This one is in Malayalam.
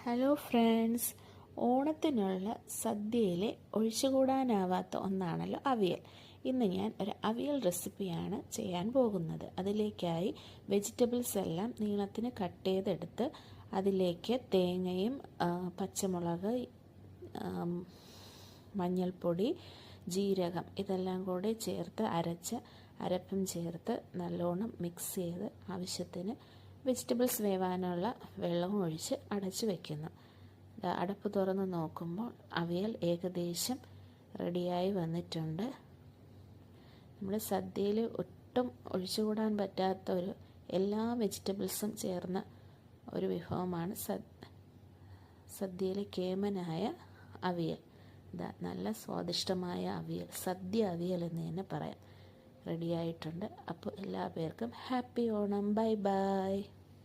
ഹലോ ഫ്രണ്ട്സ്, ഓണത്തിനുള്ള സദ്യയിലെ ഒഴിച്ചുകൂടാനാവാത്ത ഒന്നാണല്ലോ അവിയൽ. ഇന്ന് ഞാൻ ഒരു അവിയൽ റെസിപ്പിയാണ് ചെയ്യാൻ പോകുന്നത്. അതിലേക്കായി വെജിറ്റബിൾസ് എല്ലാം നീളത്തിന് കട്ട് ചെയ്തെടുത്ത് അതിലേക്ക് തേങ്ങയും പച്ചമുളക്, മഞ്ഞൾപ്പൊടി, ജീരകം ഇതെല്ലാം കൂടി ചേർത്ത് അരപ്പും ചേർത്ത് നല്ലോണം മിക്സ് ചെയ്ത് ആവശ്യത്തിന് വെജിറ്റബിൾസ് വേവാനുള്ള വെള്ളവും ഒഴിച്ച് അടച്ച് വയ്ക്കുന്നു. അടപ്പ് തുറന്ന് നോക്കുമ്പോൾ അവിയൽ ഏകദേശം റെഡിയായി വന്നിട്ടുണ്ട്. നമ്മുടെ സദ്യയിൽ ഒട്ടും ഒഴിച്ചുകൂടാൻ പറ്റാത്ത എല്ലാ വെജിറ്റബിൾസും ചേർന്ന ഒരു വിഭവമാണ് സദ്യയിലെ കേമനായ അവിയൽ. നല്ല സ്വാദിഷ്ടമായ അവിയൽ, സദ്യ അവിയൽ എന്ന് തന്നെ പറയാം. റെഡിയായിട്ടുണ്ട്. അപ്പോൾ എല്ലാ പേർക്കും ഹാപ്പി ഓണം. Bye bye.